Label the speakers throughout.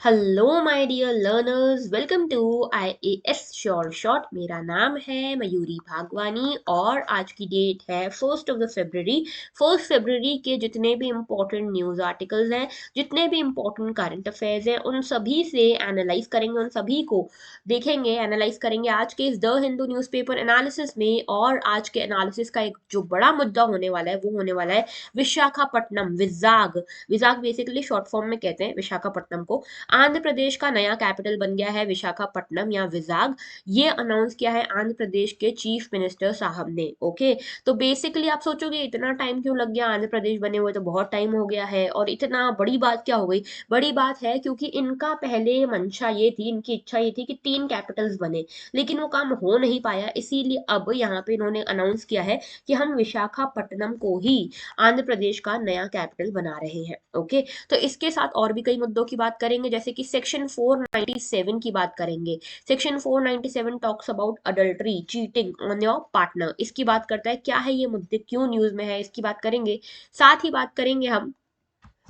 Speaker 1: Hello my dear learners, welcome to IAS sure short. मेरा नाम है मयूरी भागवानी और आज की डेट है 1 फरवरी के जितने भी इम्पोर्टेंट न्यूज़ आर्टिकल्स हैं, जितने भी इम्पोर्टेंट करंट अफेयर्स हैं, उन सभी से एनालाइज करेंगे, उन सभी को देखेंगे, एनालाइज करेंगे आज के इस द हिंदू न्यूज़पेपर एनालिसिस में। और आज के एनालिसिस का एक जो बड़ा मुद्दा होने वाला है वो होने वाला है Visakhapatnam, Vizag. Vizag basically short form में कहते हैं विशाखापट्टनम को। आंध्र प्रदेश का नया कैपिटल बन गया है विशाखापट्टनम या विजाग। ये अनाउंस किया है आंध्र प्रदेश के चीफ मिनिस्टर साहब ने। ओके, तो बेसिकली आप सोचोगे इतना टाइम क्यों लग गया, आंध्र प्रदेश बने हुए तो बहुत टाइम हो गया है और इतना बड़ी बात क्या हो गई। बड़ी बात है क्योंकि इनका पहले मंशा ये थी, इनकी इच्छा ये थी कि 3 कैपिटल्स बने, लेकिन वो काम हो नहीं पाया। इसीलिए अब यहाँ पे इन्होंने अनाउंस किया है कि हम विशाखापट्टनम को ही आंध्र प्रदेश का नया कैपिटल बना रहे हैं। ओके, तो इसके साथ और भी कई मुद्दों की बात करेंगे, जैसे कि सेक्शन 497 की बात करेंगे। Section 497 talks about adultery, cheating on your partner. इसकी बात करता है, क्या है ये मुद्दे, क्यों न्यूज में है, इसकी बात करेंगे। साथ ही बात करेंगे हम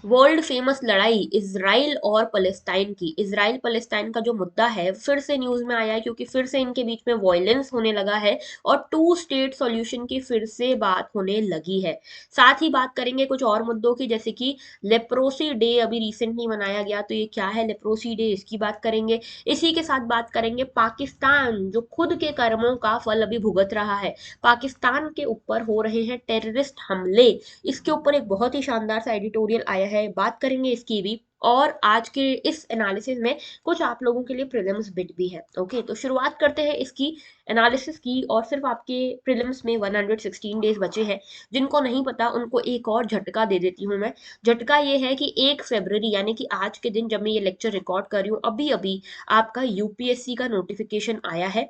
Speaker 1: वर्ल्ड फेमस लड़ाई इजराइल और पैलेस्टाइन की। इजराइल पैलेस्टाइन का जो मुद्दा है फिर से न्यूज में आया है क्योंकि फिर से इनके बीच में वॉयलेंस होने लगा है और 2 स्टेट सॉल्यूशन की फिर से बात होने लगी है। साथ ही बात करेंगे कुछ और मुद्दों की, जैसे कि लेप्रोसी डे अभी रिसेंटली मनाया गया, तो ये क्या है लेप्रोसी डे, इसकी बात करेंगे। इसी के साथ बात करेंगे पाकिस्तान जो खुद के कर्मों का फल अभी भुगत रहा है। पाकिस्तान के ऊपर हो रहे हैं टेररिस्ट हमले, इसके ऊपर एक बहुत ही शानदार सा एडिटोरियल आया है, बात करेंगे इसकी भी। और आज के इस एनालिसिस में कुछ आप लोगों के लिए प्रीलिम्स बिट भी है। ओके, तो शुरुआत करते हैं इसकी एनालिसिस की। और सिर्फ आपके प्रीलिम्स में 116 डेज बचे हैं। जिनको नहीं पता उनको एक और झटका दे देती हूँ मैं। झटका ये है कि 1 फरवरी यानी कि आज के दिन जब मैं ये लेक्चर रिकॉर्ड कर रही हूँ, अभी अभी आपका यूपीएससी का नोटिफिकेशन आया है।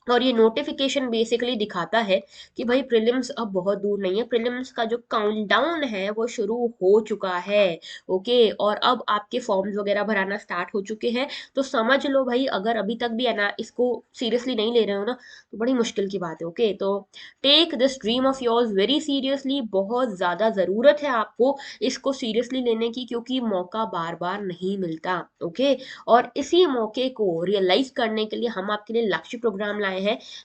Speaker 1: और ये नोटिफिकेशन बेसिकली दिखाता है कि भाई प्रीलिम्स अब बहुत दूर नहीं है, प्रीलिम्स का जो काउंटडाउन है वो शुरू हो चुका है। ओके, और अब आपके फॉर्म्स वगैरह भराना स्टार्ट हो चुके हैं। तो समझ लो भाई, अगर अभी तक भी है ना इसको सीरियसली नहीं ले रहे हो ना, तो बड़ी मुश्किल की बात है। ओके, तो take this dream of yours very seriously, बहुत ज़्यादा ज़रूरत है आपको इसको सीरियसली लेने की, क्योंकि मौका बार बार नहीं मिलता। ओके, और इसी मौके को रियलाइज करने के लिए हम आपके लिए लक्ष्य प्रोग्राम लाए हैं।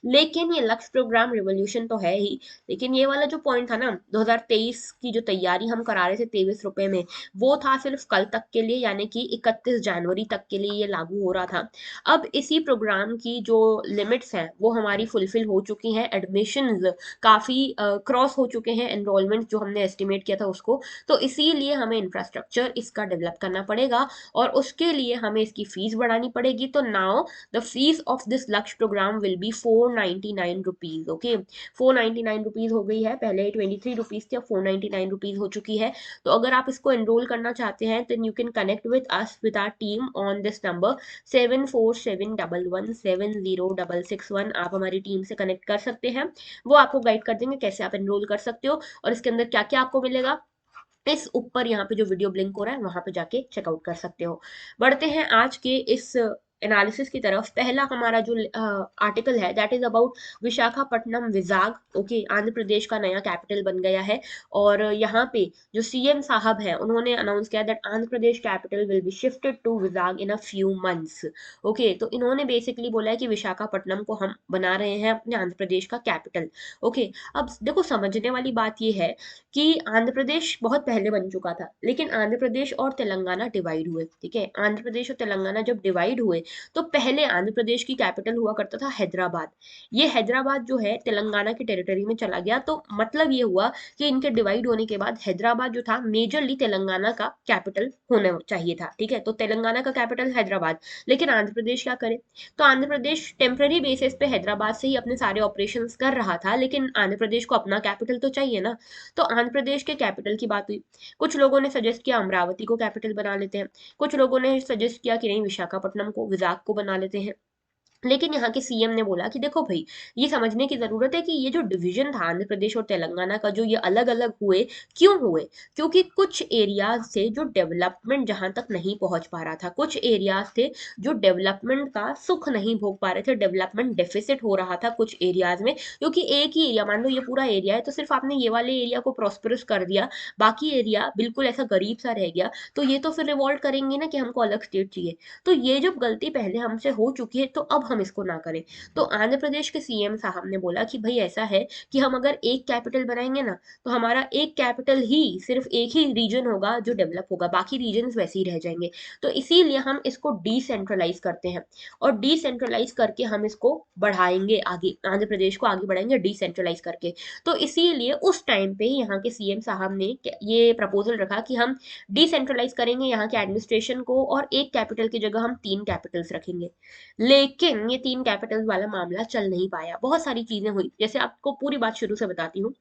Speaker 1: लेकिन ये लक्ष्य प्रोग्राम रिवॉल्यूशन तो है ही, लेकिन ये वाला जो पॉइंट था ना 2023 की जो तैयारी हम करा रहे थे 23 रुपए में, वो था सिर्फ कल तक के लिए, यानी कि 31 जनवरी तक के लिए ये लागू हो रहा था। अब इसी प्रोग्राम की जो लिमिट्स हैं वो हमारी फुलफिल हो चुकी हैं, एडमिशंस काफ़ी क्रॉस हो चुके हैं, एनरोलमेंट जो हमने एस्टिमेट किया था उसको। तो इसीलिए हमें इंफ्रास्ट्रक्चर इसका डेवलप करना पड़ेगा और उसके लिए हमें इसकी फीस बढ़ानी पड़ेगी। तो now the fees of this Lakshya program will be 499 rupees. Okay, 499 rupees हो गई है, पहले 23 रुपीज थी, अब 499 रुपीज हो चुकी है। तो अगर आप इसको एनरोल करना चाहते हैं then you can connect with us with our team on this number 7471170661। आप हमारी टीम से कनेक्ट कर सकते हैं, वो आपको गाइड कर देंगे कैसे आप एनरोल कर सकते हो और इसके अंदर क्या क्या आपको मिलेगा। इस ऊपर यहाँ पे जो वीडियो ब्लिंक हो रहा है वहां पे जाके चेकआउट कर सकते हो। बढ़ते हैं आज के इस एनालिसिस की तरफ। पहला हमारा जो आर्टिकल है that is about Visakhapatnam Vizag. Okay, Andhra Pradesh का नया कैपिटल बन गया है और यहाँ पे जो सीएम साहब हैं उन्होंने अनाउंस किया that Andhra Pradesh capital will be shifted to Vizag in a few months. Okay, तो इन्होंने बेसिकली बोला है कि विशाखापट्टनम को हम बना रहे हैं अपने आंध्र प्रदेश का कैपिटल। ओके, अब देखो समझने वाली बात ये है कि आंध्र प्रदेश बहुत पहले बन चुका था, लेकिन आंध्र प्रदेश और तेलंगाना डिवाइड हुए। ठीक है, आंध्र प्रदेश और तेलंगाना जब डिवाइड हुए तो पहले आंध्र प्रदेश की कैपिटल हुआ करता था हैदराबाद। ये हैदराबाद जो है तेलंगाना की टेरिटरी में चला गया, तो मतलब ये हुआ कि इनके डिवाइड होने के बाद हैदराबाद जो था मेजरली तेलंगाना का कैपिटल होना चाहिए था। ठीक है, तो तेलंगाना का कैपिटल हैदराबाद, लेकिन आंध्र प्रदेश क्या करे, तो आंध्र प्रदेश टेम्पररी बेसिस पे हैदराबाद से ही अपने सारे ऑपरेशंस कर रहा था, लेकिन आंध्र प्रदेश को अपना कैपिटल तो चाहिए ना। तो आंध्र प्रदेश के कैपिटल की बात हुई। कुछ लोगों ने सजेस्ट किया अमरावती को कैपिटल बना लेते हैं, कुछ लोगों ने सजेस्ट किया कि नहीं विशाखापट्टनम को, विजाग को बना लेते हैं। लेकिन यहाँ के सीएम ने बोला कि देखो भाई, ये समझने की ज़रूरत है कि ये जो डिवीज़न था आंध्र प्रदेश और तेलंगाना का, जो ये अलग-अलग हुए, क्यों हुए? क्योंकि कुछ एरियाज़ थे जो डेवलपमेंट जहाँ तक नहीं पहुँच पा रहा था, कुछ एरियाज़ थे जो डेवलपमेंट का सुख नहीं भोग पा रहे थे, डेवलपमेंट डेफ़िसिट हो रहा था कुछ एरियाज़ में, क्योंकि एक ही एरिया, मान लो ये पूरा एरिया है, तो सिर्फ़ आपने ये वाले एरिया को प्रॉस्पेरस कर दिया, बाकी एरिया बिल्कुल ऐसा गरीब-सा रह गया, तो ये तो फिर रिवॉल्ट करेंगे ना कि हमको अलग स्टेट चाहिए। तो ये जब गलती पहले हमसे हो चुकी है, तो अब हम इसको ना करें। तो आंध्र प्रदेश के सीएम साहब ने बोला कि भाई ऐसा है कि हम अगर एक कैपिटल बनाएंगे ना, तो हमारा एक कैपिटल ही, सिर्फ एक ही रीजन होगा जो डेवलप होगा, बाकी रीजन वैसे ही रह जाएंगे। तो इसीलिए हम इसको डिसेंट्रलाइज करते हैं, और डिसेंट्रलाइज करके हम इसको बढ़ाएंगे आगे, आंध्र प्रदेश को आगे बढ़ाएंगे डिसेंट्रलाइज करके। तो इसीलिए उस टाइम पे यहाँ के सीएम साहब ने ये प्रपोजल रखा कि हम डिसेंट्रलाइज करेंगे यहाँ के एडमिनिस्ट्रेशन को, और एक कैपिटल की जगह हम 3 कैपिटल्स रखेंगे। लेकिन ये 3 कैपिटल्स वाला मामला चल नहीं पाया, बहुत सारी चीजें हुई। जैसे आपको पूरी बात शुरू से बताती हूँ।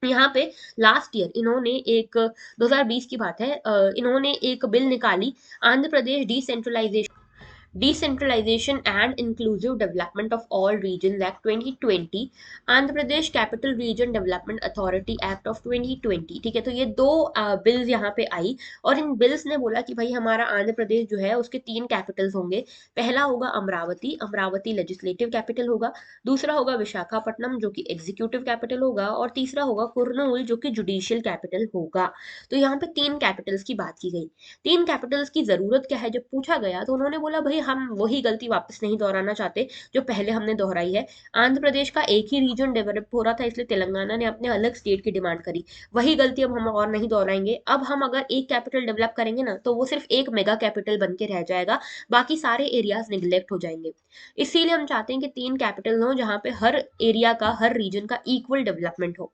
Speaker 1: यहाँ पे लास्ट ईयर इन्होंने एक 2020 की बात है, इन्होंने एक बिल निकाली, Andhra Pradesh decentralization and inclusive development of all region act 2020, Andhra Pradesh capital region development authority act of 2020। ठीक है, तो ये दो बिल्स यहाँ पे आई, और इन बिल्स ने बोला कि भाई हमारा आंध्र प्रदेश जो है उसके 3 कैपिटल्स होंगे। पहला होगा अमरावती, अमरावती लेजिस्लेटिव कैपिटल होगा। दूसरा होगा विशाखापट्टनम, जो कि एग्जीक्यूटिव कैपिटल होगा। और तीसरा होगा कुर्नूल, जो कि जुडिशियल कैपिटल होगा। तो यहाँ पे 3 कैपिटल्स की बात की गई। 3 कैपिटल्स की जरूरत क्या है जब पूछा गया, तो उन्होंने बोला भाई हम वही गलती वापस नहीं दोहराना चाहते जो पहले हमने दोहराई है। आंध्र प्रदेश का एक ही रीजन डेवलप हो रहा था, इसलिए तेलंगाना ने अपने अलग स्टेट की डिमांड करी। वही गलती अब हम और नहीं दोहराएंगे। अब हम अगर एक कैपिटल डेवलप करेंगे ना, तो वो सिर्फ एक मेगा कैपिटल बन के रह जाएगा, बाकी सारे एरियाज निग्लेक्ट हो जाएंगे। इसीलिए हम चाहते हैं कि 3 कैपिटल हो जहाँ पे हर एरिया का, हर रीजन का इक्वल डेवलपमेंट हो।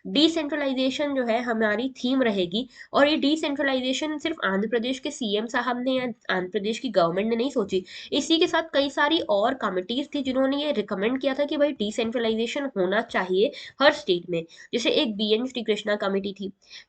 Speaker 1: डिसेंट्रलाइजेशन जो है हमारी थीम रहेगी, और ये डिसेंट्रलाइजेशन सिर्फ आंध्र प्रदेश के सीएम साहब ने या आंध्र प्रदेश की गवर्नमेंट ने नहीं सोची। इसी के साथ कई सारी और कमिटीज थी जिन्होंने ये रिकमेंड किया था कि भाई डिसेंट्रलाइजेशन होना चाहिए हर स्टेट में। जैसे एक बीएन श्री कृष्णा कमेटी थी,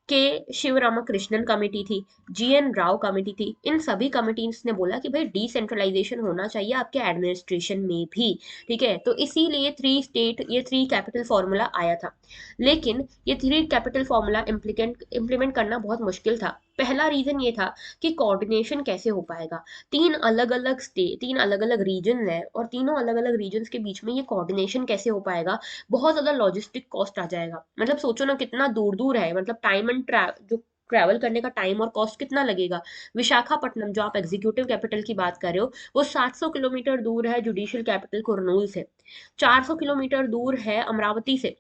Speaker 1: के शिव रामकृष्णन कमेटी थी, जीएन राव कमेटी थी। इन सभी कमिटीज ने बोला कि भाई डिसेंट्रलाइजेशन होना चाहिए आपके एडमिनिस्ट्रेशन में भी। ठीक है, तो इसीलिए 3 स्टेट, ये 3 कैपिटल फॉर्मूला आया था। लेकिन ये 3 कैपिटल फॉर्मूला इम्प्लीमेंट करना बहुत मुश्किल था। पहला रीजन ये था कि कोऑर्डिनेशन कैसे हो पाएगा। 3 अलग अलग स्टेट, 3 अलग अलग रीजन है, और तीनों अलग अलग रीजन के बीच में ये कोऑर्डिनेशन कैसे हो पाएगा। बहुत ज्यादा लॉजिस्टिक कॉस्ट आ जाएगा। मतलब सोचो ना कितना दूर दूर है, मतलब टाइम एंड जो ट्रैवल करने का टाइम और कॉस्ट कितना लगेगा। विशाखापट्टनम, जो आप एग्जीक्यूटिव कैपिटल की बात कर रहे हो, वो 700 किलोमीटर दूर है जुडिशियल कैपिटल कुर्नूल से। 400 किलोमीटर दूर है अमरावती से।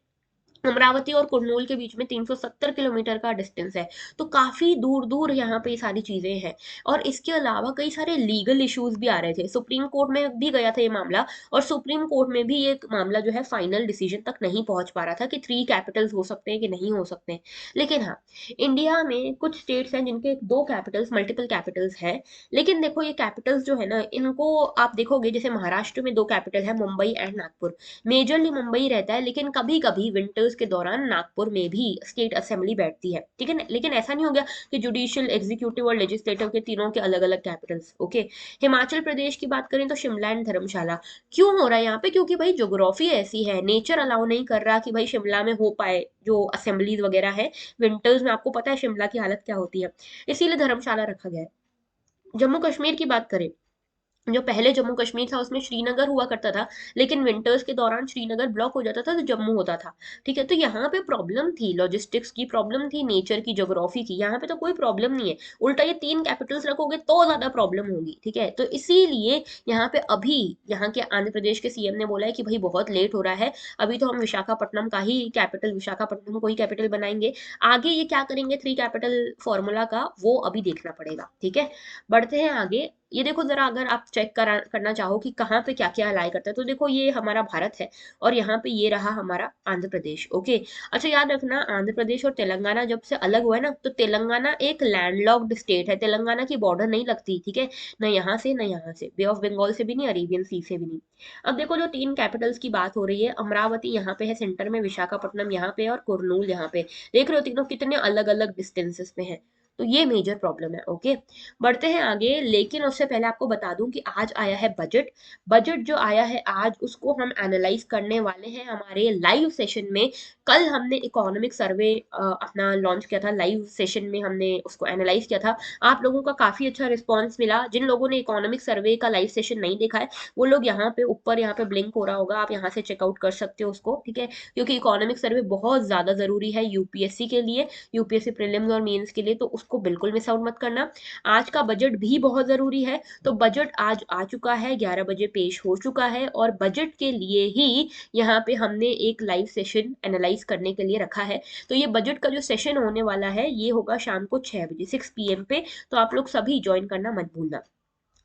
Speaker 1: अमरावती और कुर्नूल के बीच में 370 किलोमीटर का डिस्टेंस है। तो काफी दूर दूर यहाँ पे ये सारी चीजें हैं। और इसके अलावा कई सारे लीगल इश्यूज भी आ रहे थे, सुप्रीम कोर्ट में भी गया था ये मामला, और सुप्रीम कोर्ट में भी ये मामला जो है फाइनल डिसीजन तक नहीं पहुंच पा रहा था कि 3 कैपिटल्स हो सकते हैं कि नहीं हो सकते हैं। लेकिन हाँ, इंडिया में कुछ स्टेट्स हैं जिनके 2 कैपिटल्स, मल्टीपल कैपिटल्स हैं। लेकिन देखो ये कैपिटल्स जो है ना, इनको आप देखोगे, जैसे महाराष्ट्र में 2 कैपिटल है, मुंबई एंड नागपुर। मेजरली मुंबई रहता है, लेकिन कभी कभी विंटर्स के दौरान नागपुर में भी स्टेट असेंबली बैठती है। ठीक है ना, लेकिन ऐसा नहीं हो गया कि जुडिशियल, एग्जीक्यूटिव और लेजिस्लेटिव के तीनों के अलग अलग कैपिटल्स। ओके, हिमाचल प्रदेश की बात करें तो शिमला एंड धर्मशाला। क्यों हो रहा है यहाँ पे? क्योंकि भाई ज्योग्राफी ऐसी है, नेचर अलाउ नहीं कर रहा कि भाई शिमला में हो पाए जो असेंबलीज वगैरह है। विंटर्स में आपको पता है शिमला की हालत क्या होती है, इसीलिए धर्मशाला रखा गया है। जम्मू कश्मीर की बात करें, जो पहले जम्मू कश्मीर था उसमें श्रीनगर हुआ करता था, लेकिन विंटर्स के दौरान श्रीनगर ब्लॉक हो जाता था तो जम्मू होता था। ठीक है, तो यहाँ पे प्रॉब्लम थी, लॉजिस्टिक्स की प्रॉब्लम थी, नेचर की, ज्योग्राफी की। यहाँ पे तो कोई प्रॉब्लम नहीं है, उल्टा ये 3 कैपिटल्स रखोगे तो ज्यादा प्रॉब्लम होगी। ठीक है, तो इसीलिए यहाँ पे अभी यहाँ के आंध्र प्रदेश के सीएम ने बोला है कि भाई बहुत लेट हो रहा है, अभी तो हम विशाखापट्टनम का ही कैपिटल, विशाखापट्टनम को ही कैपिटल बनाएंगे। आगे ये क्या करेंगे 3 कैपिटल फॉर्मूला का, वो अभी देखना पड़ेगा। ठीक है, बढ़ते हैं आगे। ये देखो जरा, अगर आप चेक करना चाहो कि कहाँ पे क्या क्या अलाई करता है, तो देखो ये हमारा भारत है, और यहाँ पे ये रहा हमारा आंध्र प्रदेश। ओके, अच्छा याद रखना, आंध्र प्रदेश और तेलंगाना जब से अलग हुआ है ना, तो तेलंगाना एक लैंडलॉक्ड स्टेट है, तेलंगाना की बॉर्डर नहीं लगती। ठीक है, न यहाँ से न यहाँ से, बे ऑफ बंगाल से भी नहीं, अरेबियन सी से भी नहीं। अब देखो जो 3 कैपिटल्स की बात हो रही है, अमरावती यहाँ पे है सेंटर में, विशाखापट्टनम यहाँ पे और कुर्नूल यहाँ पे। देख रहे हो तीनों कितने अलग अलग डिस्टेंसेस पे हैं। तो ये मेजर प्रॉब्लम है। ओके, बढ़ते हैं आगे, लेकिन उससे पहले आपको बता दूं कि आज आया है बजट। बजट जो आया है आज, उसको हम एनालाइज करने वाले हैं हमारे लाइव सेशन में। कल हमने इकोनॉमिक सर्वे अपना लॉन्च किया था, लाइव सेशन में हमने उसको एनालाइज किया था। आप लोगों का काफी अच्छा रिस्पॉन्स मिला। जिन लोगों ने इकोनॉमिक सर्वे का लाइव सेशन नहीं देखा है, वो लोग यहाँ पे ऊपर यहाँ पे ब्लिंक हो रहा होगा, आप यहाँ से चेकआउट कर सकते हो उसको, ठीक है। क्योंकि इकोनॉमिक सर्वे बहुत ज्यादा जरूरी है यूपीएससी के लिए, यूपीएससी प्रीलिम्स और मेंस के लिए, तो उसको बिल्कुल मिस आउट मत करना। आज का बजट भी बहुत जरूरी है। तो बजट आज आ चुका है, 11 बजे पेश हो चुका है, और बजट के लिए ही यहाँ पे हमने एक लाइव सेशन एनालाइज करने के लिए रखा है। तो ये बजट का जो सेशन होने वाला है ये होगा शाम को 6 बजे, 6 PM पे। तो आप लोग सभी ज्वाइन करना मत भूलना।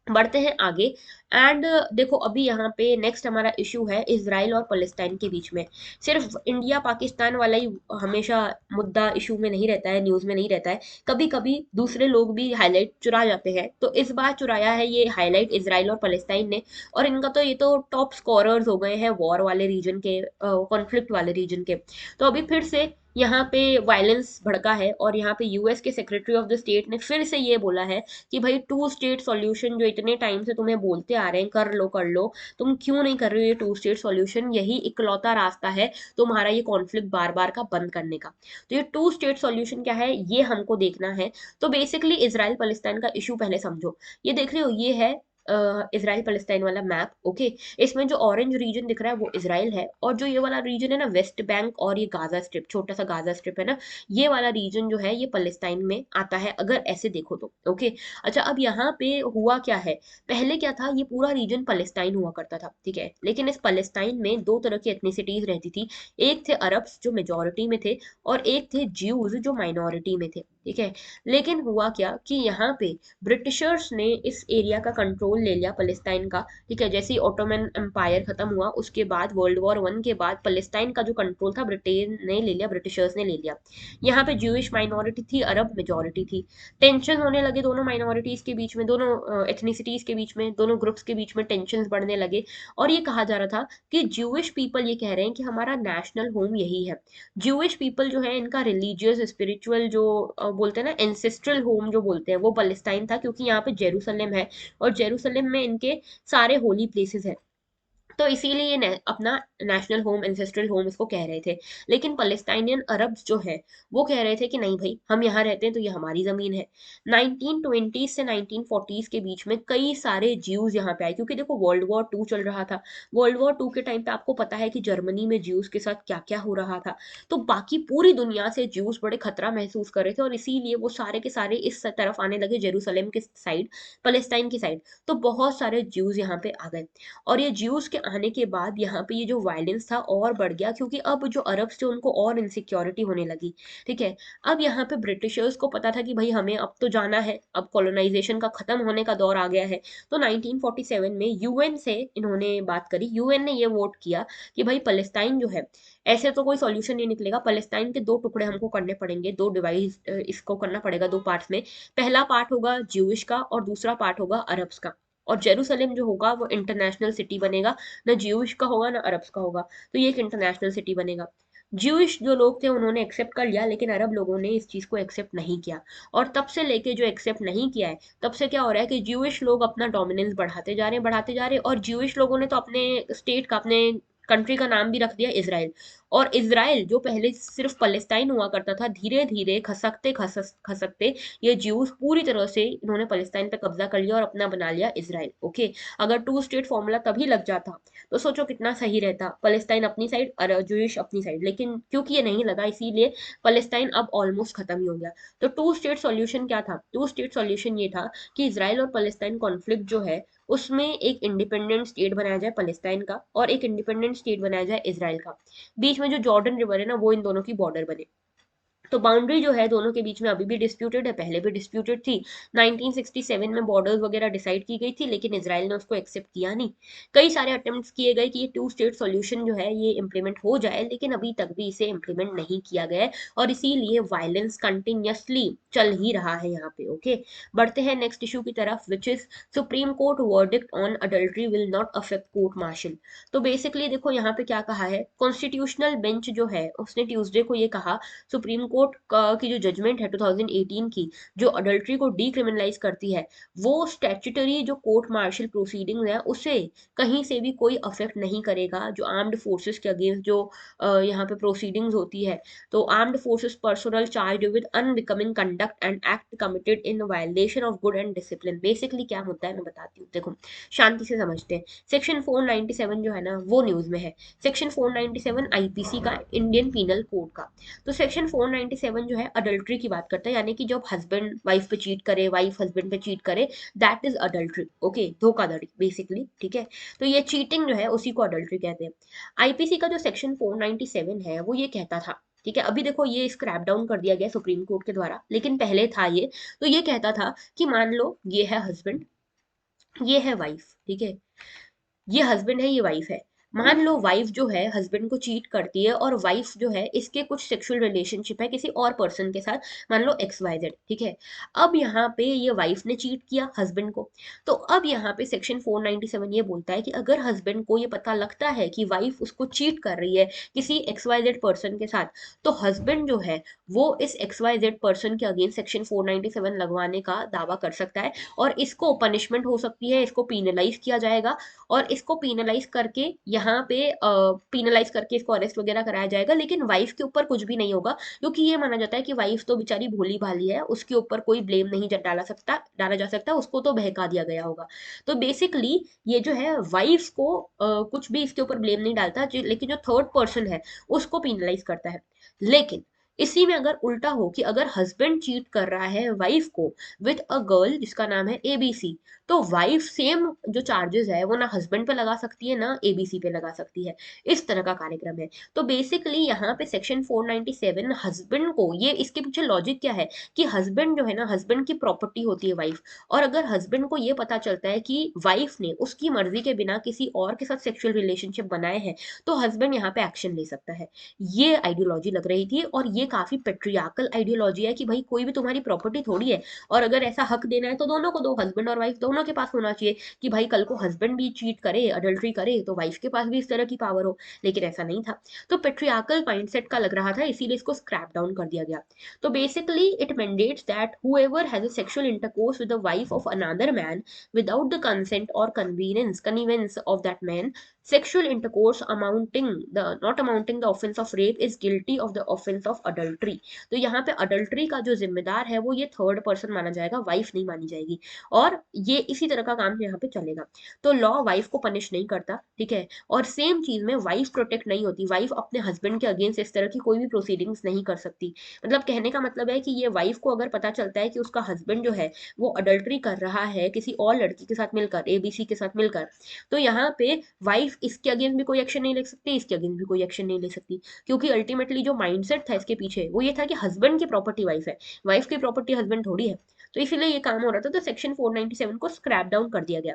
Speaker 1: बढ़ते हैं आगे। एंड देखो, अभी यहाँ पे नेक्स्ट हमारा इशू है इसराइल और पैलेस्टाइन के बीच में। सिर्फ इंडिया पाकिस्तान वाला ही हमेशा मुद्दा इशू में नहीं रहता है, न्यूज में नहीं रहता है। कभी कभी दूसरे लोग भी हाईलाइट चुरा जाते हैं, तो इस बार चुराया है ये हाईलाइट इसराइल और पैलेस्टाइन ने। और इनका तो ये तो टॉप स्कोरर्स हो गए हैं वॉर वाले रीजन के, कॉन्फ्लिक्ट वाले रीजन के। तो अभी फिर से यहाँ पे वायलेंस भड़का है, और यहाँ पे यूएस के सेक्रेटरी ऑफ द स्टेट ने फिर से ये बोला है कि भाई टू स्टेट सॉल्यूशन जो इतने टाइम से तुम्हें बोलते आ रहे हैं, कर लो, तुम क्यों नहीं कर रहे हो ये टू स्टेट सॉल्यूशन? यही इकलौता रास्ता है तुम्हारा ये कॉन्फ्लिक्ट बार बार का बंद करने का। तो ये टू स्टेट सॉल्यूशन क्या है, ये हमको देखना है। तो बेसिकली इसराइल पैलेस्टाइन का इशू पहले समझो। ये देख रहे हो, ये है इसराइल पैलेस्टाइन वाला मैप। ओके, इसमें जो ऑरेंज रीजन दिख रहा है वो इसराइल है, और जो ये वाला रीजन है ना, वेस्ट बैंक और ये गाजा स्ट्रिप, छोटा सा गाजा स्ट्रिप है ना, ये वाला रीजन जो है ये पैलेस्टाइन में आता है, अगर ऐसे देखो तो। ओके, अच्छा, अब यहाँ पे हुआ क्या है, पहले क्या था, ये पूरा रीजन पैलेस्टाइन हुआ करता था, ठीक है। लेकिन इस पैलेस्टाइन में दो तरह की एथनिसिटीज रहती थी। एक थे अरब्स जो मेजोरिटी में थे, और एक थे ज्यूज जो माइनॉरिटी में थे, ठीक है। लेकिन हुआ क्या कि यहाँ पे ब्रिटिशर्स ने इस एरिया का कंट्रोल ले लिया पैलेस्टाइन का, ठीक है। जैसे ही ओटोमन एम्पायर खत्म हुआ, उसके बाद वर्ल्ड वॉर 1 के बाद पैलेस्टाइन का जो कंट्रोल था ब्रिटेन ने ले लिया, ब्रिटिशर्स ने ले लिया। यहाँ पे ज्यूइश माइनॉरिटी थी, अरब मेजोरिटी थी। टेंशन होने लगे दोनों माइनॉरिटीज के बीच में, दोनों एथनिसिटीज के बीच में, दोनों ग्रुप्स के बीच में टेंशन बढ़ने लगे। और ये कहा जा रहा था कि ज्यूइश पीपल ये कह रहे हैं कि हमारा नेशनल होम यही है। ज्यूइश पीपल जो है, इनका रिलीजियस स्पिरिचुअल जो बोलते हैं ना, एंसेस्ट्रल होम जो बोलते हैं, वो पैलेस्टाइन था, क्योंकि यहाँ पे जेरूसलम है, और जेरूसलम में इनके सारे होली प्लेसेस हैं। तो इसीलिए ये अपना नेशनल होम, एंसेस्ट्रल होम इसको कह रहे थे। लेकिन पैलेस्टाइनियन अरब्स जो है, वो कह रहे थे कि नहीं भाई, हम यहाँ रहते हैं तो ये हमारी जमीन है। 1920 से 1940 के बीच में कई सारे ज्यूज यहाँ पे आए, क्योंकि देखो वर्ल्ड वॉर 2 चल रहा था। वर्ल्ड वॉर 2 के टाइम पे आपको पता है कि जर्मनी में ज्यूज के साथ क्या क्या हो रहा था। तो बाकी पूरी दुनिया से ज्यूज बड़े खतरा महसूस कर रहे थे, और इसीलिए वो सारे के सारे इस तरफ आने लगे, जेरूसलम के साइड, पैलेस्टाइन की साइड। तो बहुत सारे ज्यूज यहाँ पे आ गए। और ये ज्यूज के आने के बाद यहाँ पे ये जो वायलेंस था और बढ़ गया, क्योंकि अब जो अरब्स थे उनको और इनसिक्योरिटी होने लगी, ठीक है। अब यहाँ पे ब्रिटिशर्स को पता था कि भाई हमें अब तो जाना है, अब कॉलोनाइजेशन का खत्म होने का दौर आ गया है। तो 1947 में यूएन से इन्होंने बात करी, यूएन ने ये वोट किया कि भाई पैलेस्टाइन जो है, ऐसे तो कोई सॉल्यूशन नहीं निकलेगा, पैलेस्टाइन के दो टुकड़े हमको करने पड़ेंगे, दो डिवाइस इसको करना पड़ेगा, दो पार्ट्स में। पहला पार्ट होगा ज्यूइश का, और दूसरा पार्ट होगा अरब्स का। और जेरूसलम जो होगा वो इंटरनेशनल सिटी बनेगा, ना ज्यूइश का होगा ना अरब्स का होगा, तो ये एक इंटरनेशनल सिटी बनेगा। ज्यूइश जो लोग थे उन्होंने एक्सेप्ट कर लिया, लेकिन अरब लोगों ने इस चीज को एक्सेप्ट नहीं किया। और तब से लेके जो एक्सेप्ट नहीं किया है, तब से क्या हो रहा है कि ज्यूइश लोग अपना डोमिनेंस बढ़ाते जा रहे हैं, बढ़ाते जा रहे हैं। और ज्यूइश लोगों ने तो अपने स्टेट का, अपने कंट्री का नाम भी रख दिया इसराइल। और इसराइल जो पहले सिर्फ पैलेस्टाइन हुआ करता था, धीरे धीरे खसकते खसकते ये ज्यूज पूरी तरह से इन्होंने पैलेस्टाइन पे कब्जा कर लिया और अपना बना लिया इसराइल। ओके, अगर टू स्टेट फॉर्मूला तभी लग जाता तो सोचो कितना सही रहता, पैलेस्टाइन अपनी साइड और ज्यूइश अपनी साइड। लेकिन क्योंकि ये नहीं लगा, इसीलिए पैलेस्टाइन अब ऑलमोस्ट खत्म ही हो गया। तो टू स्टेट सॉल्यूशन क्या था, टू स्टेट सॉल्यूशन ये था कि इसराइल और पैलेस्टाइन कॉन्फ्लिक्ट जो है, उसमें एक इंडिपेंडेंट स्टेट बनाया जाए पैलेस्टाइन का, और एक इंडिपेंडेंट स्टेट बनाया जाए इसराइल का। बीच में जो जॉर्डन रिवर है ना, वो इन दोनों की बॉर्डर बने। तो बाउंड्री जो है दोनों के बीच में अभी भी डिस्प्यूटेड है, पहले भी डिस्प्यूटेड थी। 1967 में बॉर्डर्स वगैरह डिसाइड की गई थी, लेकिन इसराइल ने उसको एक्सेप्ट किया नहीं। कई सारे अटेम्प्ट्स किए गए कि ये टू स्टेट सॉल्यूशन जो है ये इंप्लीमेंट हो जाए, लेकिन अभी तक भी इसे इंप्लीमेंट नहीं किया गया है, और इसीलिए वायलेंस कंटिन्यूसली चल ही रहा है यहाँ पे। ओके, बढ़ते हैं नेक्स्ट इशू की तरफ, which is supreme court verdict on adultery will not affect court martial. तो बेसिकली देखो यहाँ पे क्या कहा है, कॉन्स्टिट्यूशनल बेंच जो है उसने ट्यूसडे को ये कहा, सुप्रीम कोर्ट की जो जजमेंट है 2018 की, जो अडल्ट्री को डीक्रिमिनलाइज करती है, वो स्टैट्यूटरी जो कोर्ट मार्शल प्रोसीडिंग्स है उसे कहीं से भी कोई अफेक्ट नहीं करेगा। जो आर्म्ड फोर्सेस के अगेंस्ट जो यहाँ पे प्रोसीडिंग्स होती है, तो armed forces personal charge with unbecoming conduct and act committed in violation of good and discipline. Basically क्या होता है मैं बताती हूँ, देखो शांति से समझते हैं। सेक्शन 497 जो है ना वो न्यूज में है। सेक्शन 497 आईपीसी का, इंडियन पीनल कोड का। तो सेक्शन 497 जो है अडल्ट्री की बात करता है, यानी कि जब हस्बैंड वाइफ पे चीट करे, वाइफ हस्बैंड पे चीट करे, दैट इज अडल्ट्री। ओके, धोखाधड़ी बेसिकली, ठीक है। तो ये चीटिंग जो है उसी को अडल्ट्री कहते हैं। आईपीसी का जो सेक्शन 497 है वो ये कहता था, ठीक है, अभी देखो ये स्क्रैप डाउन कर दिया गया सुप्रीम कोर्ट के द्वारा, लेकिन पहले था ये। तो ये कहता था कि मान लो ये है हस्बैंड, ये है वाइफ, ठीक है, ये हस्बैंड है, ये वाइफ है। मान लो वाइफ जो है हस्बैंड को चीट करती है, और वाइफ जो है इसके कुछ सेक्सुअल रिलेशनशिप है किसी और पर्सन के साथ, मान लो एक्स वाई जेड, ठीक है। अब यहाँ पे ये वाइफ ने चीट किया हस्बैंड को। तो अब यहाँ पे सेक्शन 497 ये बोलता है कि अगर हस्बैंड को ये पता लगता है कि वाइफ उसको चीट कर रही है किसी एक्स वाई जेड पर्सन के साथ, तो हस्बैंड जो है वो इस एक्स वाई जेड पर्सन के अगेंस्ट सेक्शन 497 लगवाने का दावा कर सकता है, और इसको पनिशमेंट हो सकती है, इसको पीनलाइज किया जाएगा, और इसको पीनलाइज करके यहाँ पे पीनलाइज करके इसको अरेस्ट वगैरह कराया जाएगा। लेकिन वाइफ के ऊपर कुछ भी नहीं होगा, क्योंकि ये माना जाता है कि वाइफ तो बेचारी भोली भाली है, उसके ऊपर कोई ब्लेम नहीं डाला जा सकता, उसको तो बहका दिया गया होगा। तो बेसिकली ये जो है वाइफ को कुछ भी इसके ऊपर ब्लेम नहीं डालता, लेकिन जो थर्ड पर्सन है उसको पीनलाइज करता है। लेकिन इसी में अगर उल्टा हो कि अगर हस्बैंड चीट कर रहा है वाइफ को विथ अ गर्ल जिसका नाम है एबीसी, तो वाइफ सेम जो चार्जेस है वो ना हस्बैंड पे लगा सकती है ना एबीसी पे लगा सकती है। इस तरह का कार्यक्रम है। तो बेसिकली यहाँ पे सेक्शन 497 हस्बैंड को, ये इसके पीछे लॉजिक क्या है कि हस्बैंड जो है ना, हस्बैंड की प्रॉपर्टी होती है वाइफ, और अगर हस्बैंड को ये पता चलता है कि वाइफ ने उसकी मर्जी के बिना किसी और के साथ सेक्सुअल रिलेशनशिप बनाए हैं, तो हस्बैंड यहाँ पे एक्शन ले सकता है। ये आइडियोलॉजी लग रही थी, और ये काफी पेट्रियार्कल आइडियोलॉजी है कि भाई कोई भी तुम्हारी प्रॉपर्टी थोड़ी है, और अगर ऐसा हक देना है तो दोनों को दो, हस्बैंड और वाइफ दोनों के पास होना चाहिए, कि भाई कल को हस्बैंड भी चीट करे, अडल्ट्री करे, तो वाइफ के पास भी इस तरह की पावर हो। लेकिन ऐसा नहीं था। तो पेट्रियार्कल माइंडसेट का लग रहा था, इसीलिए इसको स्क्रैप डाउन कर दिया गया। तो basically it mandates that whoever has a sexual intercourse with the wife of another man without the consent or connivance of that man, sexual intercourse not amounting the offense of rape is guilty of the offense of adultery। तो यहाँ पे adultery का जो जिम्मेदार है वो ये third person माना जाएगा, वाइफ नहीं मानी जाएगी। और ये इसी तरह का काम यहाँ पे चलेगा। तो लॉ वाइफ को पनिश नहीं करता, ठीक है। और सेम चीज में वाइफ प्रोटेक्ट नहीं होती, वाइफ अपने हस्बैंड के अगेंस्ट इस तरह की कोई भी प्रोसीडिंग्स नहीं कर सकती। मतलब कहने का मतलब है कि ये वाइफ को अगर पता चलता है कि उसका हस्बैंड जो है वो अडल्ट्री कर रहा है किसी और लड़की के साथ मिलकर, एबीसी के साथ मिलकर, तो यहाँ पे वाइफ इसके अगेंस्ट भी कोई एक्शन नहीं ले सकती, इसके अगेंस्ट भी कोई एक्शन नहीं ले सकती, क्योंकि अल्टीमेटली जो माइंडसेट था इसके पीछे वो ये था कि हस्बैंड की प्रॉपर्टी वाइफ है, वाइफ की प्रॉपर्टी हस्बैंड थोड़ी है। तो इसीलिए ये काम हो रहा था। तो सेक्शन 497 को स्क्रैप डाउन कर दिया गया।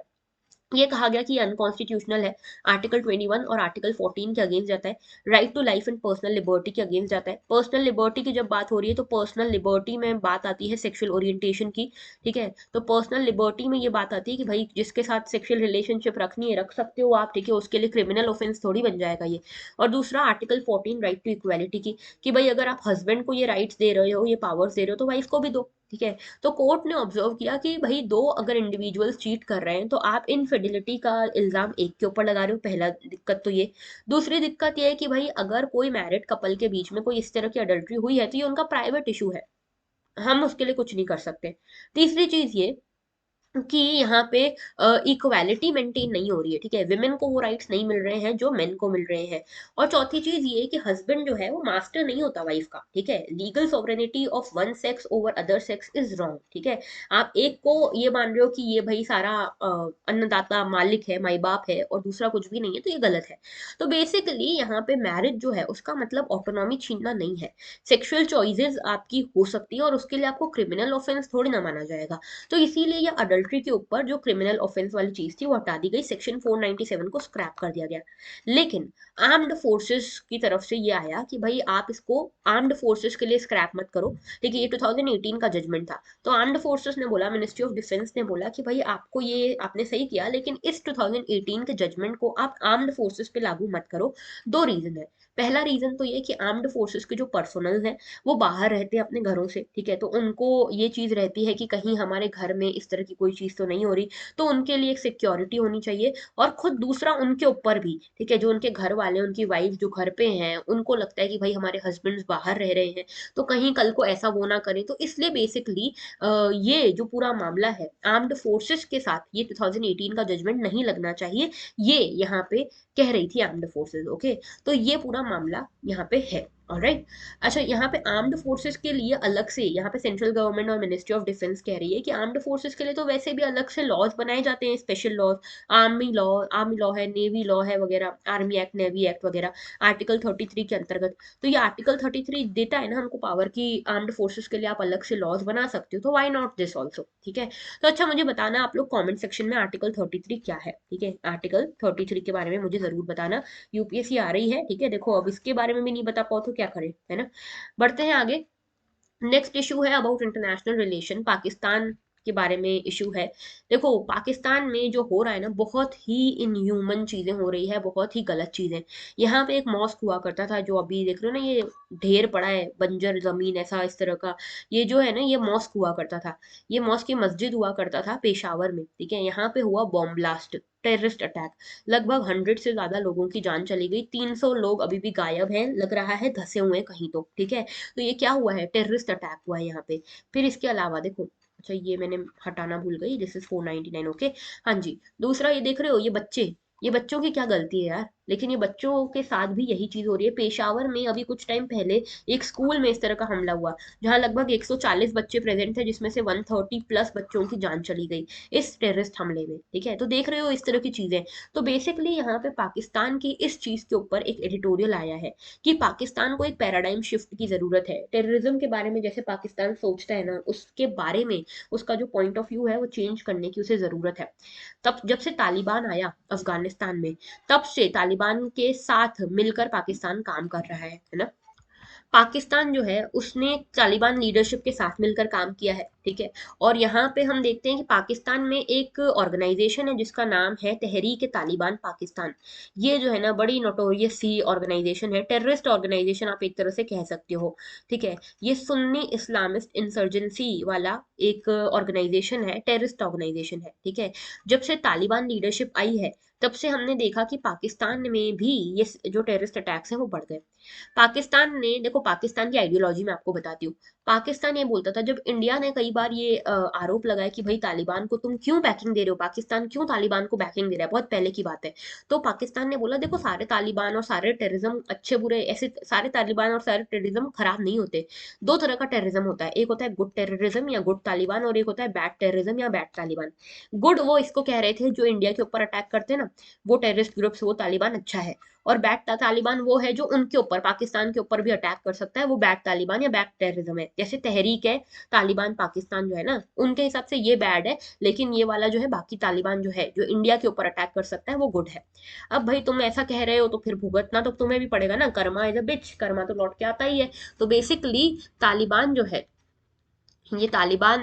Speaker 1: ये कहा गया कि ये अनकॉन्स्टिट्यूशनल है, आर्टिकल 21 और आर्टिकल 14 के अगेंस्ट जाता है, right to life and personal liberty के अगेंस्ट जाता है। पर्सनल लिबर्टी की जब बात हो रही है तो पर्सनल लिबर्टी में बात आती है सेक्सुअल ओरिएंटेशन की, ठीक है। तो पर्सनल लिबर्टी में ये बात आती है कि भाई जिसके साथ सेक्सुअल रिलेशनशिप रखनी है रख सकते हो आप, ठीक है, उसके लिए क्रिमिनल ऑफेंस थोड़ी बन जाएगा ये। और दूसरा आर्टिकल 14 राइट टू इक्वालिटी की, कि भाई अगर आप हस्बैंड को ये राइट्स दे रहे हो, ये पावर्स दे रहे हो, तो वाइफ को भी दो, ठीक है। तो कोर्ट ने ऑब्जर्व किया कि भाई दो अगर इंडिविजुअल्स चीट कर रहे हैं तो आप इनफिडिलिटी का इल्जाम एक के ऊपर लगा रहे हो, पहला दिक्कत तो ये। दूसरी दिक्कत ये है कि भाई अगर कोई मैरिड कपल के बीच में कोई इस तरह की अडल्ट्री हुई है तो ये उनका प्राइवेट इशू है, हम उसके लिए कुछ नहीं कर सकते। तीसरी चीज ये कि यहाँ पे इक्वालिटी मेंटेन नहीं हो रही है, ठीक है, विमेन को वो राइट्स नहीं मिल रहे हैं जो मेन को मिल रहे हैं। और चौथी चीज ये कि हस्बैंड जो है वो मास्टर नहीं होता वाइफ का, ठीक है। Legal sovereignty of one sex over other sex is wrong, ठीक है। आप एक को ये मान रहे हो कि ये भाई सारा अन्नदाता मालिक है, माई बाप है, और दूसरा कुछ भी नहीं है, तो ये गलत है। तो बेसिकली यहाँ पे मैरिज जो है उसका मतलब ऑटोनॉमी छीनना नहीं है। सेक्सुअल चॉइसेस आपकी हो सकती है और उसके लिए आपको क्रिमिनल ऑफेंस थोड़ी ना माना जाएगा। तो इसीलिए ये एडल्ट्री के ऊपर जो क्रिमिनल ऑफेंस वाली चीज थी वो हटा दी गई, सेक्शन 497 को स्क्रैप कर दिया गया। लेकिन आर्म्ड फोर्सेस की तरफ से ये आया कि भाई आप इसको आर्म्ड फोर्सेस के लिए स्क्रैप मत करो, ठीक है, ये 2018 का जजमेंट था। तो आर्म्ड फोर्सेस ने बोला, मिनिस्ट्री ऑफ डिफेंस ने बोला कि भाई आपको ये आपने सही किया, लेकिन इस 2018 के जजमेंट को आप आर्म्ड फोर्सेस पे लागू मत करो। दो रीजन है। पहला रीजन तो ये कि आर्म्ड फोर्सेस के जो पर्सनल हैं वो बाहर रहते हैं अपने घरों से, ठीक है, तो उनको ये चीज रहती है कि कहीं हमारे घर में इस तरह की कोई चीज तो नहीं हो रही, तो उनके लिए एक सिक्योरिटी होनी चाहिए। और खुद दूसरा उनके ऊपर भी, ठीक है, जो उनके घर वाले, उनकी वाइफ जो घर पे हैं, उनको लगता है कि भाई हमारे हस्बैंड्स बाहर रह रहे हैं, तो कहीं कल को ऐसा वो ना करें। तो इसलिए बेसिकली ये जो पूरा मामला है आर्म्ड फोर्सेस के साथ, ये 2018 का जजमेंट नहीं लगना चाहिए, ये यहाँ पे कह रही थी आर्म्ड फोर्सेस। ओके, तो ये पूरा मामला यहाँ पे है। ऑलराइट। अच्छा, यहाँ पे आर्म्ड फोर्सेस के लिए अलग से, यहाँ पे सेंट्रल गवर्नमेंट और मिनिस्ट्री ऑफ डिफेंस कह रही है कि आर्म्ड फोर्सेस के लिए तो वैसे भी अलग से लॉज बनाए जाते हैं, स्पेशल लॉज, आर्मी लॉ है, नेवी लॉ है वगैरह, आर्मी एक्ट, नेवी एक्ट वगैरह, आर्टिकल 33 के अंतर्गत। तो ये आर्टिकल 33 देता है ना हमको पावर की आर्म्ड फोर्सेस के लिए आप अलग से लॉज बना सकते हो, तो व्हाई नॉट दिस ऑल्सो, ठीक है। तो अच्छा, मुझे बताना आप लोग कॉमेंट सेक्शन में आर्टिकल 33 क्या है, ठीक है, आर्टिकल 33 के बारे में मुझे जरूर बताना। यूपीएससी आ रही है, ठीक है, देखो अब इसके बारे में भी नहीं बता पाओ तो क्या करें, है ना। बढ़ते हैं आगे। नेक्स्ट इशू है अबाउट इंटरनेशनल रिलेशन, पाकिस्तान के बारे में इशू है। देखो पाकिस्तान में जो हो रहा है ना, बहुत ही इनह्यूमन चीजें हो रही है, बहुत ही गलत चीजें। यहाँ पे एक मॉस्क हुआ करता था, जो अभी देख रहे हो ना, ये ढेर पड़ा है, बंजर जमीन ऐसा इस तरह का, ये जो है ना, ये मॉस्क हुआ करता था। ये मॉस्क की मस्जिद हुआ करता था पेशावर में, ठीक है। यहाँ पे हुआ बॉम्ब ब्लास्ट, टेररिस्ट अटैक, लगभग 100 से ज्यादा लोगों की जान चली गई, 300 लोग अभी भी गायब हैं, लग रहा है धसे हुए हैं कहीं तो, ठीक है। तो ये क्या हुआ है, टेररिस्ट अटैक हुआ है यहाँ पे। फिर इसके अलावा देखो, अच्छा ये मैंने हटाना भूल गई, दिस इज 499, ओके। हाँ जी, दूसरा ये देख रहे हो, ये बच्चे, ये बच्चों की क्या गलती है यार, लेकिन ये बच्चों के साथ भी यही चीज हो रही है। पेशावर में अभी कुछ टाइम पहले एक स्कूल में इस तरह का हमला हुआ, जहां लगभग 140 बच्चे प्रेजेंट थे, जिसमें से 130 प्लस बच्चों की जान चली गई इस टेररिस्ट हमले में, ठीक है। तो देख रहे हो इस तरह की चीजें। तो बेसिकली यहाँ पे पाकिस्तान की इस चीज के ऊपर एक एडिटोरियल आया है कि पाकिस्तान को एक पैराडाइम शिफ्ट की जरूरत है, टेररिज्म के बारे में जैसे पाकिस्तान सोचता है ना, उसके बारे में उसका जो पॉइंट ऑफ व्यू है वो चेंज करने की उसे जरूरत है। तब जब से तालिबान आया अफगानिस्तान में, तब से तालिबान के साथ मिलकर पाकिस्तान काम कर रहा है ना। पाकिस्तान जो है उसने तालिबान लीडरशिप के साथ मिलकर काम किया है, ठीक है। और यहाँ पे हम देखते हैं कि पाकिस्तान में एक ऑर्गेनाइजेशन है जिसका नाम है तहरीक तालिबान पाकिस्तान। ये जो है ना बड़ी नोटोरियस सी ऑर्गेनाइजेशन है, टेररिस्ट ऑर्गेनाइजेशन आप एक तरह से कह सकते हो, ठीक है। ये सुन्नी इस्लामिस्ट इंसर्जेंसी वाला एक ऑर्गेनाइजेशन है, टेररिस्ट ऑर्गेनाइजेशन है, ठीक है। जब से तालिबान लीडरशिप आई है, तब से हमने देखा कि पाकिस्तान में भी ये जो टेररिस्ट अटैक्स हैं वो बढ़ गए। पाकिस्तान ने, देखो पाकिस्तान की आइडियोलॉजी मैं आपको बताती हूँ। पाकिस्तान ये बोलता था, जब इंडिया ने कई बार ये आरोप लगाया कि भाई तालिबान को तुम क्यों बैकिंग दे रहे हो, पाकिस्तान क्यों तालिबान को बैकिंग दे रहा है, बहुत पहले की बात है। तो पाकिस्तान ने बोला देखो सारे तालिबान और सारे टेररिज्म अच्छे बुरे, ऐसे सारे तालिबान और सारे टेररिज्म खराब नहीं होते। दो तरह का टेररिज्म होता है, एक होता है गुड टेररिज्म या गुड तालिबान, और एक होता है बैड टेररिज्म या बैड तालिबान। गुड वो इसको कह रहे थे जो इंडिया के ऊपर अटैक करते हैं ना, वो टेररिस्ट ग्रुप्स, वो तालिबान अच्छा है। और बैड तालिबान वो है जो उनके ऊपर, पाकिस्तान के ऊपर भी अटैक कर सकता है, वो बैड तालिबान या बैड टेररिज्म है। जैसे तहरीक है तालिबान पाकिस्तान जो है ना, उनके हिसाब से ये बैड है, लेकिन ये वाला जो है बाकी तालिबान जो है जो इंडिया के ऊपर अटैक कर सकता है वो गुड है। अब भाई तुम ऐसा कह रहे हो तो फिर भुगतना तो तुम्हें भी पड़ेगा ना, कर्मा इज अ बिच, कर्मा तो लौट के आता ही है। तो बेसिकली तालिबान जो है, ये तालिबान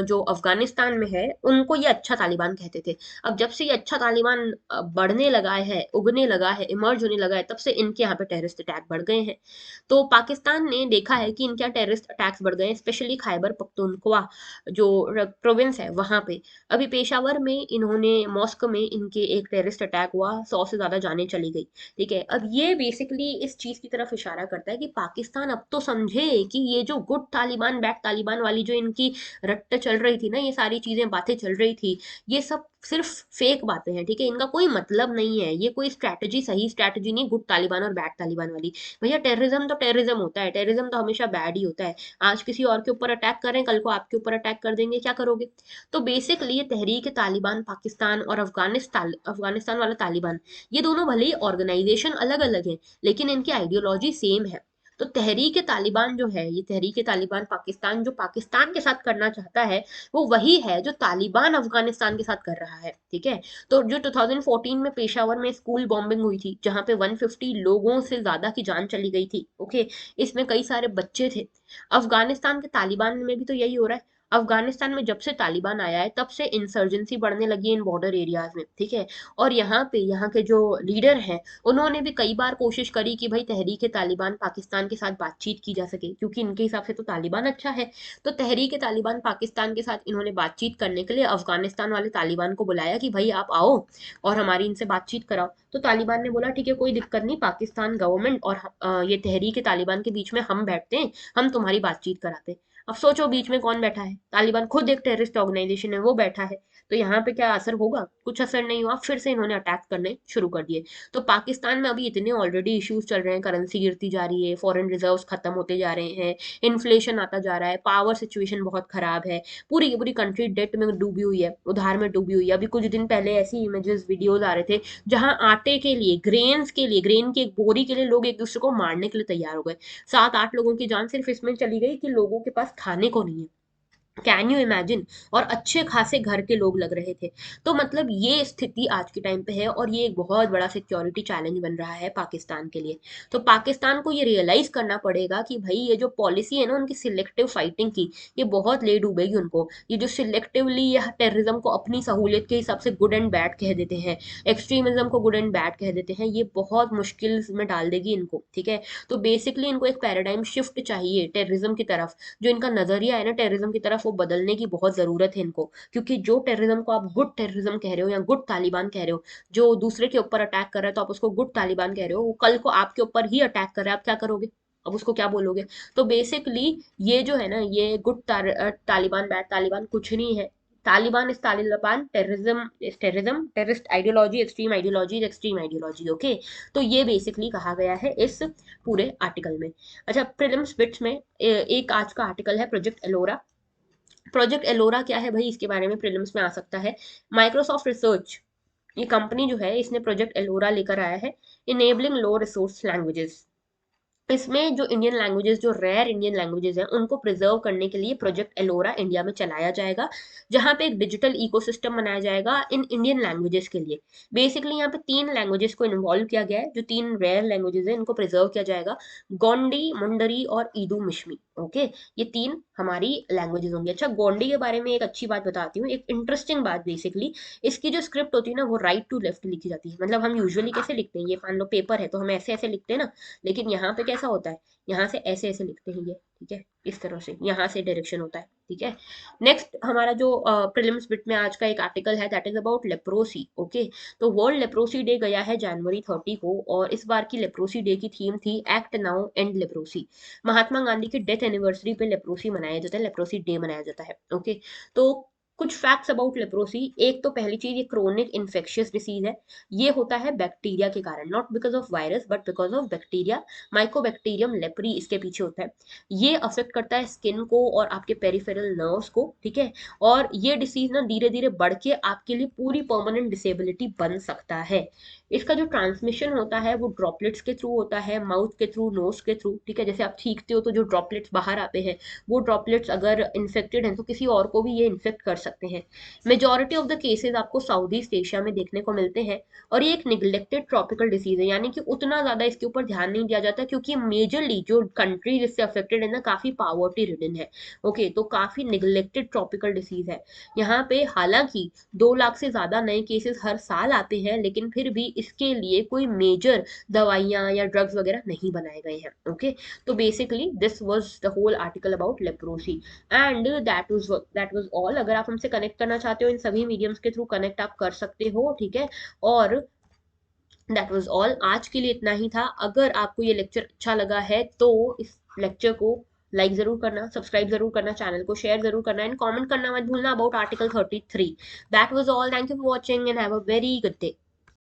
Speaker 1: जो अफगानिस्तान में है, उनको ये अच्छा तालिबान कहते थे। अब जब से ये अच्छा तालिबान बढ़ने लगा है, उगने लगा है, इमर्ज होने लगा है, तब से इनके यहाँ पे टेररिस्ट अटैक बढ़ गए हैं। तो पाकिस्तान ने देखा है कि इनके यहाँ टेररिस्ट अटैक्स बढ़ गए हैं, स्पेशली खैबर पख्तूनख्वा जो प्रोविंस है वहां पे। अभी पेशावर में इन्होंने मॉस्क में इनके एक टेररिस्ट अटैक हुआ, 100 से ज्यादा जाने चली गई, ठीक है। अब ये बेसिकली इस चीज की तरफ इशारा करता है कि पाकिस्तान अब तो समझे कि ये जो गुड तालिबान बैड तालिबान वाली जो इनकी रट्टे चल रही थी ना, ये सारी चीजें बातें चल रही थी, ये सब सिर्फ फेक बातें हैं, ठीक है। इनका कोई मतलब नहीं है, ये कोई स्ट्रैटेजी, सही स्ट्रैटेजी नहीं गुड तालिबान और बैड तालिबान वाली। भैया टेररिज्म तो टेररिज्म होता है, टेररिज्म तो हमेशा बैड ही होता है। आज किसी और के ऊपर अटैक करें, कल को आपके ऊपर अटैक कर देंगे, क्या करोगे। तो बेसिकली ये तहरीक तालिबान पाकिस्तान और अफगानिस्तान अफगानिस्तान वाला तालिबान, ये दोनों भले ही ऑर्गेनाइजेशन अलग अलग है, लेकिन इनकी आइडियोलॉजी सेम है। तो तहरीक तालिबान जो है, ये तहरीक तालिबान पाकिस्तान जो पाकिस्तान के साथ करना चाहता है वो वही है जो तालिबान अफगानिस्तान के साथ कर रहा है, ठीक है। तो जो 2014 में पेशावर में स्कूल बॉम्बिंग हुई थी जहां पे 150 लोगों से ज्यादा की जान चली गई थी, ओके, इसमें कई सारे बच्चे थे। अफगानिस्तान के तालिबान में भी तो यही हो रहा है। अफगानिस्तान में जब से तालिबान आया है तब से इंसर्जेंसी बढ़ने लगी है इन बॉर्डर एरियाज में, ठीक है। और यहाँ पे यहाँ के जो लीडर हैं उन्होंने भी कई बार कोशिश करी कि भाई तहरीक तालिबान पाकिस्तान के साथ बातचीत की जा सके, क्योंकि इनके हिसाब से तो तालिबान अच्छा है। तो तहरीक तालिबान पाकिस्तान के साथ इन्होंने बातचीत करने के लिए अफगानिस्तान वाले तालिबान को बुलाया कि भाई आप आओ और हमारी इनसे बातचीत कराओ। तो तालिबान ने बोला ठीक है कोई दिक्कत नहीं, पाकिस्तान गवर्नमेंट और ये तहरीक तालिबान के बीच में हम बैठते हैं, हम तुम्हारी बातचीत कराते हैं। अब सोचो बीच में कौन बैठा है, तालिबान खुद एक टेररिस्ट ऑर्गेनाइजेशन है, वो बैठा है। तो यहाँ पे क्या असर होगा? कुछ असर नहीं हुआ, फिर से इन्होंने अटैक करने शुरू कर दिए। तो पाकिस्तान में अभी इतने ऑलरेडी इश्यूज चल रहे हैं, करेंसी गिरती जा रही है, फॉरेन रिजर्व्स खत्म होते जा रहे हैं, इन्फ्लेशन आता जा रहा है, पावर सिचुएशन बहुत खराब है, पूरी की पूरी कंट्री डेट में डूबी हुई है, उधार में डूबी हुई है। अभी कुछ दिन पहले ऐसी इमेजेस वीडियोस आ रहे थे जहां आटे के लिए, ग्रेन्स के लिए, ग्रेन की एक बोरी के लिए लोग एक दूसरे को मारने के लिए तैयार हो गए। 7-8 लोगों की जान सिर्फ इसमें चली गई कि लोगों के पास खाने को नहीं है। Can you imagine? और अच्छे खासे घर के लोग लग रहे थे। तो मतलब ये स्थिति आज के टाइम पे है और ये एक बहुत बड़ा सिक्योरिटी चैलेंज बन रहा है पाकिस्तान के लिए। तो पाकिस्तान को ये रियलाइज करना पड़ेगा कि भाई ये जो पॉलिसी है ना उनकी सिलेक्टिव फाइटिंग की, ये बहुत ले डूबेगी उनको। ये जो सिलेक्टिवली ये टेररिज्म को अपनी सहूलियत के हिसाब से गुड एंड बैड कह देते हैं, एक्सट्रीमिज्म को गुड एंड बैड कह देते हैं, ये बहुत मुश्किल में डाल देगी इनको, ठीक है। तो बेसिकली इनको एक पैराडाइम शिफ्ट चाहिए टेररिज्म की तरफ। जो इनका नजरिया है ना टेररिज्म की तरफ, वो बदलने की बहुत जरूरत है इनको। क्योंकि जो टेररिज्म को आप गुड टेररिज्म कह रहे हो या गुड तालिबान कह रहे हो, जो दूसरे के ऊपर अटैक कर रहा है तो आप उसको गुड तालिबान कह रहे हो, वो कल को आपके ऊपर ही अटैक कर रहा है, आप क्या करोगे? अब उसको क्या बोलोगे? तो बेसिकली ये जो है ना, ये गुड तालिबान बैड तालिबान कुछ नहीं है। Taliban is Taliban, terrorism is terrorism, terrorist ideology extreme ideology extreme ideology, okay. तो ये बेसिकली कहा गया है इस पूरे आर्टिकल में। अच्छा, प्रीलिम्स बिट्स में एक आज का आर्टिकल है प्रोजेक्ट एलोरा। प्रोजेक्ट एलोरा क्या है भाई, इसके बारे में प्रीलिम्स में आ सकता है। माइक्रोसॉफ्ट रिसर्च, ये कंपनी जो है इसने प्रोजेक्ट एलोरा लेकर आया है, इनेबलिंग लो रिसोर्स लैंग्वेजेस। इसमें जो इंडियन लैंग्वेजेस, जो रेयर इंडियन लैंग्वेजेस हैं उनको प्रिजर्व करने के लिए प्रोजेक्ट एलोरा इंडिया में चलाया जाएगा, जहां पे एक डिजिटल इकोसिस्टम बनाया जाएगा इन इंडियन लैंग्वेजेस के लिए। बेसिकली यहाँ पे 3 लैंग्वेजेस को इन्वॉल्व किया गया है, जो 3 रेयर लैंग्वेजेस हैं इनको प्रिजर्व किया जाएगा, गोंडी, मुंडरी और ईदू मिश्मी, ओके। ये 3 हमारी लैंग्वेजेस होंगी। अच्छा, गोंडी के बारे में एक अच्छी बात बताती हूँ, एक इंटरेस्टिंग बात। बेसिकली इसकी जो स्क्रिप्ट होती है ना वो राइट टू लेफ्ट लिखी जाती है। मतलब हम यूजुअली कैसे लिखते हैं, ये मान लो पेपर है तो हम ऐसे ऐसे लिखते हैं ना, लेकिन यहाँ पे कैसा होता है, यहाँ से ऐसे ऐसे लिखते हैं ये, ठीक है, इस तरह से यहाँ से डायरेक्शन होता है, ठीक है। नेक्स्ट हमारा जो प्रीलिम्स बिट में आज का एक आर्टिकल है that is about leprosy, okay. तो वर्ल्ड लेप्रोसी डे गया है जनवरी 30 को, और इस बार की लेप्रोसी डे की थीम थी act now and leprosy. Mahatma Gandhi की डेथ एनिवर्सरी पे लेप्रोसी मनाया जाता है, लेप्रोसी डे मनाया जाता है, ओके। तो कुछ फैक्ट्स अबाउट लेप्रोसी। एक तो पहली चीज, ये क्रोनिक इन्फेक्शियस डिसीज है। ये होता है बैक्टीरिया के कारण, not because of virus but because of bacteria. Mycobacterium leprae इसके पीछे होता है। ये अफेक्ट करता है स्किन को और आपके पेरिफेरल नर्व्स को, ठीक है। और ये डिसीज ना धीरे धीरे बढ़ के आपके लिए पूरी परमानेंट डिसेबिलिटी बन सकता है। इसका जो ट्रांसमिशन होता है वो ड्रॉपलेट्स के थ्रू होता है, माउथ के थ्रू, नोज के थ्रू, ठीक है। जैसे आप छींकते हो तो जो ड्रॉपलेट्स बाहर आते हैं, वो ड्रॉपलेट्स अगर इन्फेक्टेड हैं तो किसी और को भी ये इन्फेक्ट कर सकते हैं। मेजॉरिटी ऑफ द केसेस आपको साउथ ईस्ट एशिया में देखने को मिलते हैं। और ये एक निग्लेक्टेड ट्रॉपिकल डिसीज है, यानी कि उतना ज्यादा इसके ऊपर ध्यान नहीं दिया जाता, क्योंकि मेजरली जो कंट्री जिससे अफेक्टेड है ना काफी पावर्टी रिडन है, ओके। तो काफी निग्लेक्टेड ट्रॉपिकल डिसीज है यहाँ पे। हालांकि 2 लाख से ज्यादा नए केसेस हर साल आते हैं, लेकिन फिर भी इसके लिए कोई मेजर दवाइयां या ड्रग्स वगैरह नहीं बनाए गए हैं, ओके। तो basically this was the whole article about leprosy and that was all. अगर आप हमसे कनेक्ट करना चाहते हो इन सभी मीडियम्स के थ्रू कनेक्ट आप कर सकते हो, ठीक है। और दैट वाज ऑल, आज के लिए इतना ही था। अगर आपको ये लेक्चर अच्छा लगा है तो इस लेक्चर को लाइक जरूर करना, सब्सक्राइब जरूर करना, चैनल को शेयर जरूर करना एंड कमेंट करना मत भूलना about article 33। That was all, thank you for watching and have a very good day.